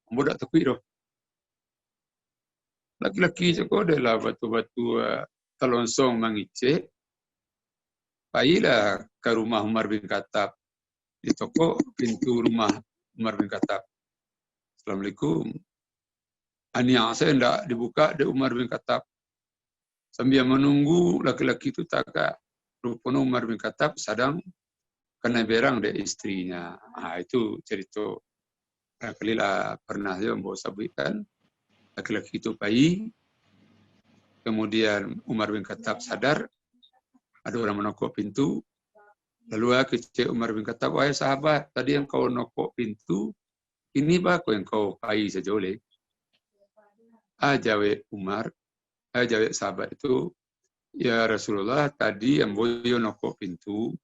ambo dak tekui doh. Laki-laki joko adalah batu-batu telonsong mangicek. Pailah ke rumah Umar bin Khattab. Di toko pintu rumah Umar bin Khattab. Assalamualaikum. Aniak saya hendak dibuka di Umar bin Khattab. Sambil menunggu laki-laki itu takak. Rupanya Umar bin Khattab sedang kena berang dari istrinya. Itu cerita. Kalilah pernah saya membawa sabuikan. Laki-laki itu bayi. Kemudian Umar bin Khattab sadar. Ada orang menokok pintu. Lalu kecil Umar bin Khattab, wahai sahabat, tadi yang kau nokok pintu, ini baku yang kau bayi saja oleh. Jawe Umar, jawe sahabat itu, ya Rasulullah, tadi yang boyo nokok pintu,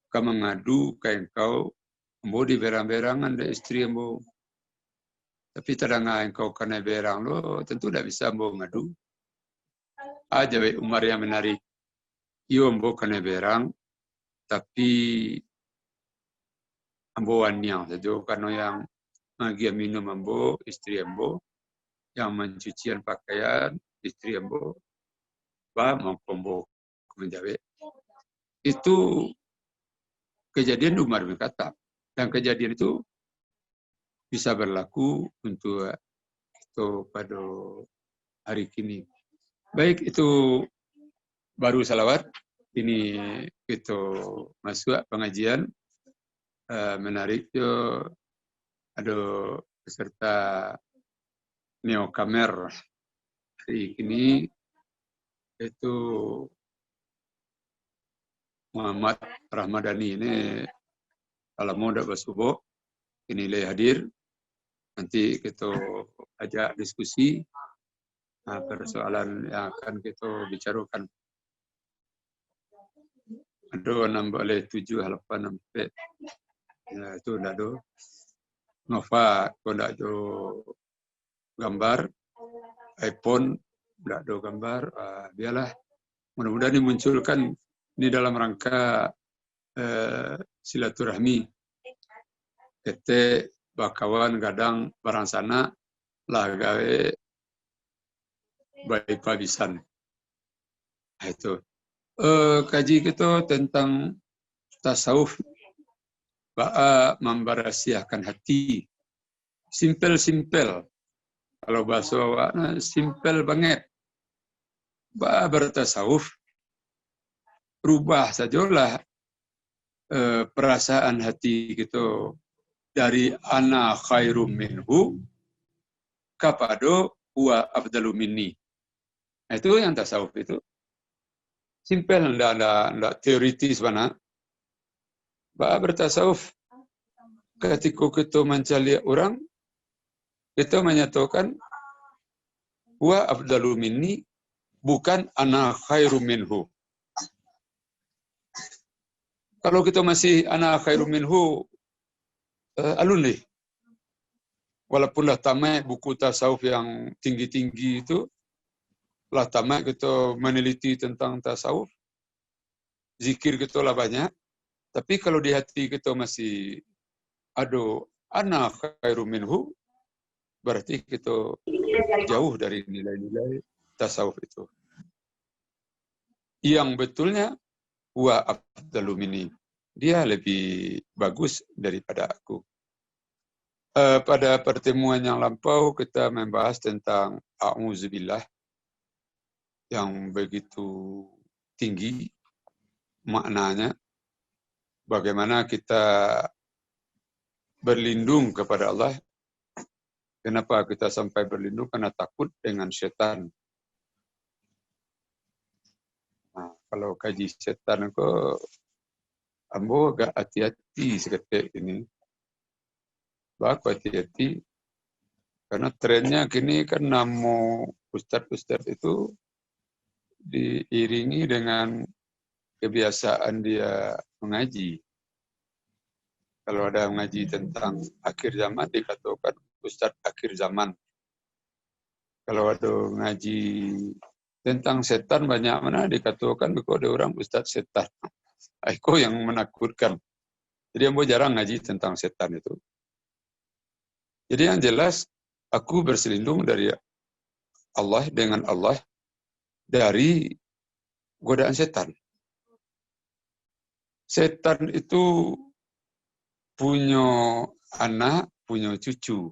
kau mengadu ke engkau, ambo di berang-berangan dari istri ambo. Tapi tadanga engkau kena berang lo, tentu tidak bisa ambo ngadu. Jawe Umar yang menarik, yo ambo kena berang, tapi ambo waniang saja karena yang magi minum ambo, istri ambo, yang mencucian pakaian, istri ambo, mengkombo menjawe. Itu kejadian Umar bin Khattab. Dan kejadian itu bisa berlaku untuk itu pada hari kini. Baik, itu baru salawat. Ini itu masuk pengajian. Menarik yo ada peserta Neo Kamer hari ini itu Muhammad Rahmadani ini kalau mau dapat subuh ini leh hadir nanti kita ajak diskusi persoalan yang akan kita bicarakan. Ada nambah oleh 7 halapan sampai ya, itu ndak ada. Nova kau ndak ada gambar, iPhone ndak ada gambar, biarlah. Mudah-mudahan dimunculkan ini dalam rangka silaturahmi. Kete bakawan gadang barang sana lah gawe baik pabisan. Itu. Kaji kita tentang tasawuf memberasiakan hati. Simpel-simpel. Kalau bahasa simpel banget. Bertasawuf rubah sajalah perasaan hati kita dari ana khairum minhu kepada huwa afdalu minni. Itu yang tasawuf itu. Simpel, enggak teoritis mana. Bertasawuf ketika kita mencari orang, kita menyatakan huwa afdalu minni, bukan ana khairum minhu. Kalau kita masih ana khairum minhu, alun nih. Walaupun lah tamat buku tasawuf yang tinggi-tinggi itu, lah tamat kita meneliti tentang tasawuf, zikir kita lah banyak, tapi kalau di hati kita masih ada ana khairum minhu, berarti kita jauh dari nilai-nilai tasawuf itu. Yang betulnya, huwa afdalu minni. Dia lebih bagus daripada aku. Pada pertemuan yang lampau kita membahas tentang a'udzubillah yang begitu tinggi maknanya. Bagaimana kita berlindung kepada Allah. Kenapa kita sampai berlindung? Karena takut dengan setan. Nah, kalau kaji setan kok ambo agak hati-hati seketik ini. Baku hati-hati. Karena trennya kini kan namo ustadz-ustadz itu diiringi dengan kebiasaan dia mengaji. Kalau ada mengaji tentang akhir zaman, dikatakan ustadz akhir zaman. Kalau ada mengaji tentang setan, banyak mana dikatakan kalau ada orang ustadz setan. Itu yang menakutkan. Jadi ambo jarang ngaji tentang setan itu. Jadi yang jelas, aku berselindung dari Allah dengan Allah dari godaan setan. Setan itu punya anak, punya cucu.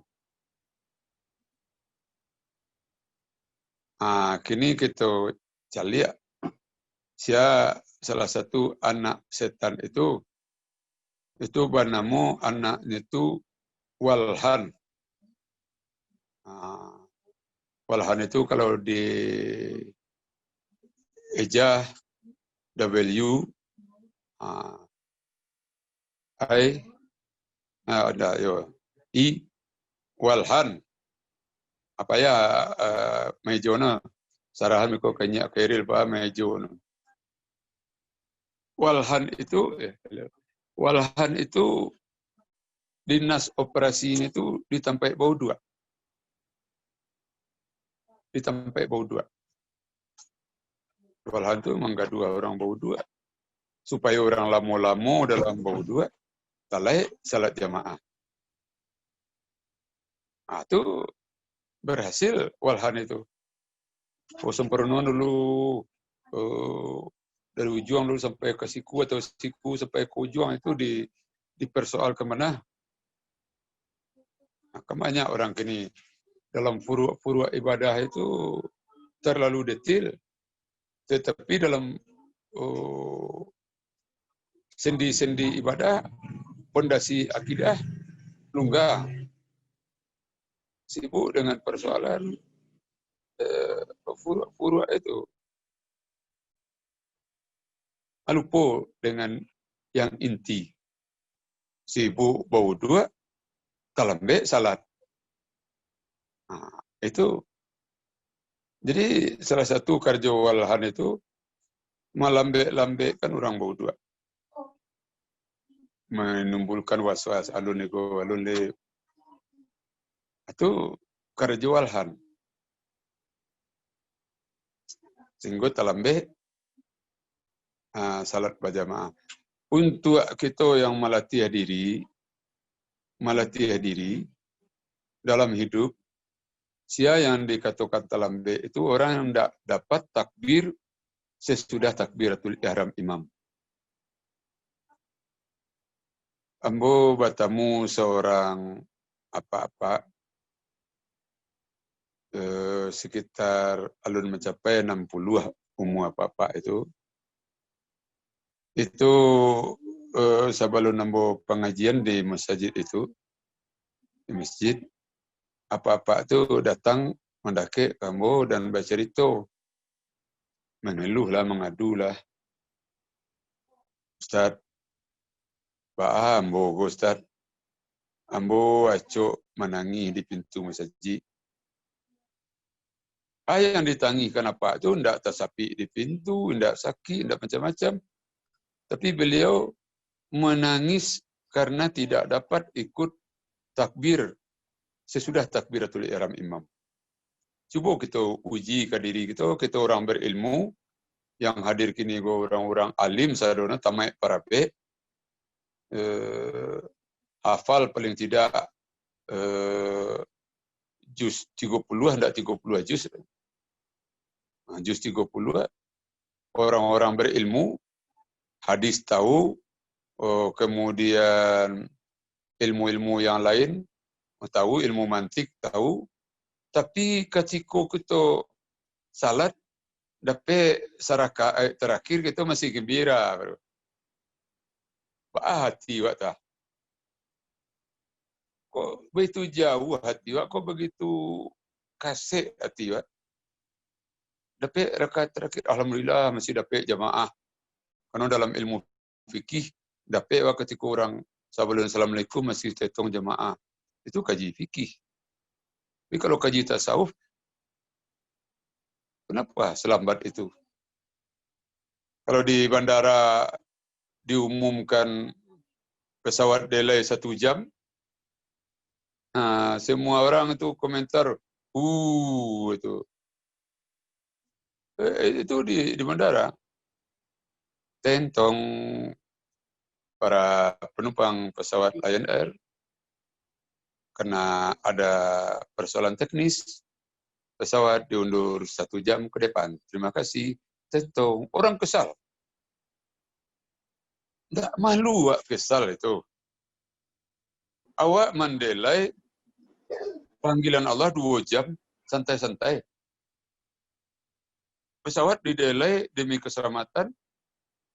Kini kita cari salah satu anak setan itu bernama anaknya itu Walhan. Walhan itu kalau di eja W I ada I Walhan apa ya mejona sarahan miko kanya keril pa mejona Walhan itu dinas operasi itu ditampai bau dua. Walhan itu mangga dua orang bau dua. Supaya orang lamo-lamo dalam bau dua, talai salat jamaah. Itu berhasil Walhan itu. Sempurna dulu dari ujung dulu sampai ke siku atau siku sampai ke ujung itu dipersoal kemana. Banyak orang kini dalam furu' ibadah itu terlalu detail. Tetapi dalam sendi-sendi ibadah, pondasi akidah, lunggah. Sibuk dengan persoalan furu' itu. Lupa dengan yang inti. Sibuk bau dua, talambe salat. Itu. Jadi salah satu kerja Walhan itu melambe-lambekan orang bau dua. Menimbulkan was-was alun le. Itu kerja Walhan. Sehingga talambe salat berjamaah. Untuk kita yang melatih diri dalam hidup, sia yang dikatakan talambe itu orang yang tidak dapat takbir sesudah takbiratul ihram imam. Ambo bertemu seorang apa-apa sekitar alun mencapai 60 umur apa-apa itu sebelum nambo pengajian di masjid itu, di masjid apa-apa itu datang mendaki kambo dan bercerita, mengeluhlah, mengadulah. Ustaz, ambo Ustaz, ambo acok menangis di pintu masjid. Yang ditangikan apa itu tidak tersapi di pintu, tidak sakit, tidak macam-macam. Tapi beliau menangis karena tidak dapat ikut takbir sesudah takbiratul ihram imam. Coba kita uji ke diri kita orang berilmu, yang hadir kini orang-orang alim sadona tamai parape, hafal paling tidak juz 30, hendak 30 juz. Juz 30, orang-orang berilmu, hadis tahu, kemudian ilmu-ilmu yang lain, tahu, ilmu mantik tahu, tapi ketika kita salat, dapat saraka terakhir kita masih gembira. Hati wak tah. Kok begitu jauh hati wak, kok begitu kasih hati wak. Dapat rakaat terakhir, alhamdulillah masih dapat jamaah. Karena dalam ilmu fikih, dapat wak ketika orang sebelum assalamualaikum masih tetong jamaah. Itu kaji fikih. Tapi kalau kaji tasawuf, kenapa selambat itu? Kalau di bandara diumumkan pesawat delay 1 jam, semua orang itu komentar, itu. Itu di bandara. Tentong para penumpang pesawat Lion Air karena ada persoalan teknis, pesawat diundur 1 jam ke depan. Terima kasih. Tentu orang kesal. Nggak malu Wak kesal itu. Awak mendelay panggilan Allah 2 jam, santai-santai. Pesawat didelay demi keselamatan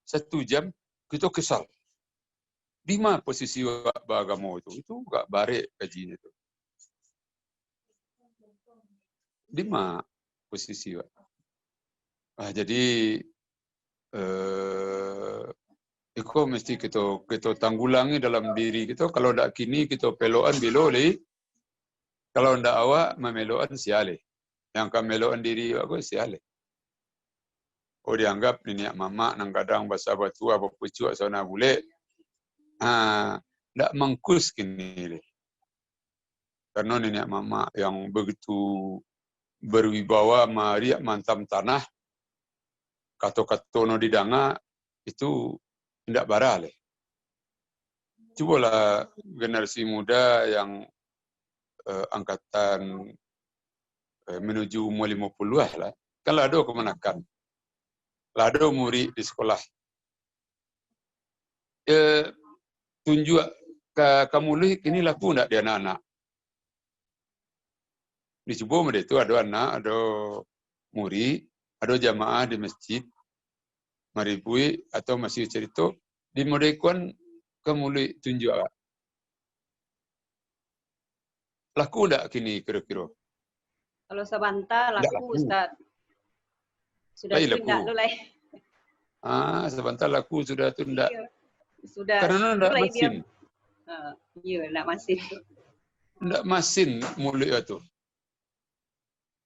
1 jam, kita kesal. Di mana posisi beragama itu? Itu nggak baik kajian itu. Di mana posisi Pak? Jadi itu mesti kita tanggulangi dalam diri kita. Kalau tidak kini kita peloan biloli. Kalau tidak awak memeloan siale. Yang akan meloan diri aku siale. Oh dianggap nenek mama nang kadang bahasa batu apa pucuk sana bule. Tidak mangkus kini. Karena nenek mama yang begitu berwibawa mariak mantam tanah, kato-kato no didanga itu tidak barale. Cobalah generasi muda yang angkatan menuju umur 50 lah. Kan lado kemenakan. Lado murid di sekolah. Tunjuk ke kamu lih ini laku ndak dia anak-anak. Dicoba mereka itu ada anak, ada murid, ada jamaah di masjid, maribui atau masih cerita di modekon kamu tunjuk. Laku ndak kini kira-kira? Kalau sebentar laku Ustaz. Sudah tidak mulai. Sebentar laku sudah tunda. Sudah. Karena ndak masin. Iya, ndak masin. Ndak masin mulai itu.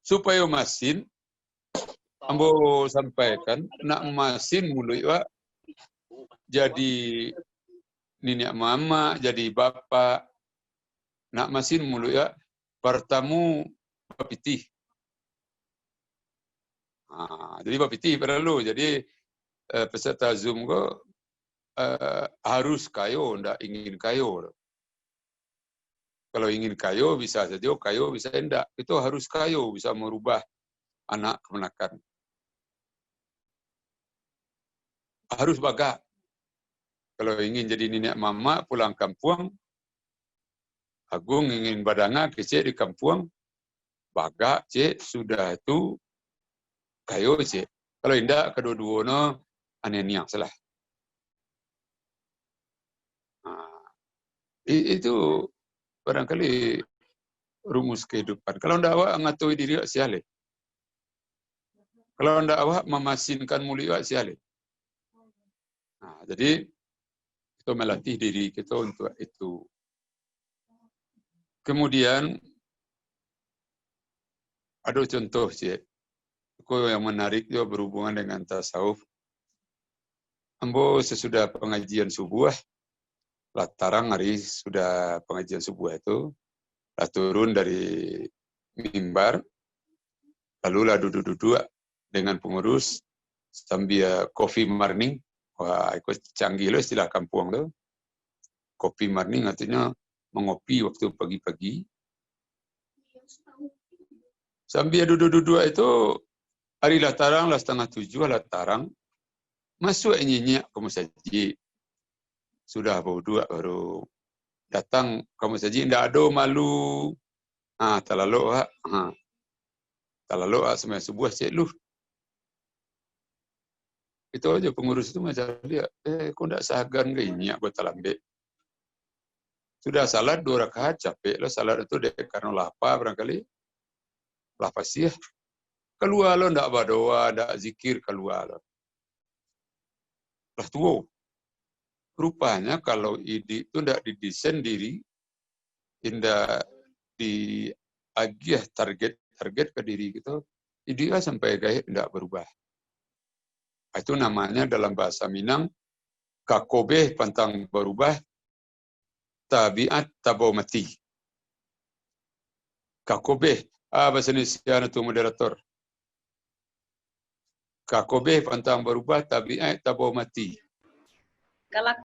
Supaya masin, ambo sampaikan, nak masin mulai Pak, jadi nenek mama, jadi bapak, nak masin mulai ya, bertamu bapitih. Jadi bapitih perlu, jadi peserta Zoom kok harus kayo, ndak ingin kayo. Kalau ingin kayo bisa saja, kayo bisa enggak. Itu harus kayo, bisa merubah anak kemenakan. Harus baga. Kalau ingin jadi nenek mama pulang kampung, Agung ingin badanga kecil di kampung, baga cek sudah itu kayo cek. Kalau enggak kedua-duanya anehnya salah. Itu barangkali rumus kehidupan. Kalau ndak awak ngatui diri awak siale. Kalau ndak awak memasinkan mulia awak siale. Jadi kita melatih diri kita untuk itu. Kemudian ada contoh cik. Itu yang menarik juga berhubungan dengan tasawuf. Ambo sesudah pengajian subuh, latarang hari sudah pengajian subuh itu, lah turun dari mimbar, lalu lah duduk-duduk dengan pengurus sambil coffee morning. Wah, ikut canggih loh istilah kampung tuh. Coffee morning artinya mengopi waktu pagi-pagi. Sambil duduk-duduk itu hari latarang lah 6:30 latarang masuk nyenyak ke masjid. Sudah baru datang ke masjid, ndak ada malu. Terlalu semua subuh cek lu. Itu aja pengurus itu macam dia, kok ndak sagan ke ini aku terlambat. Sudah salat 2 rakaat capek lah salat itu karena lapar barangkali. Lapar sih. Keluar lo ndak berdoa, ndak zikir keluar lo. Lah tuh. Rupanya kalau ide itu ndak didesain diri, tidak diagih target ke diri kita, ide sampai gaya tidak berubah. Itu namanya dalam bahasa Minang, kakobeh pantang berubah, tabiat tabo mati. Kakobeh, bahasa Indonesia itu moderator. Kakobeh pantang berubah, tabiat tabo mati. Kalau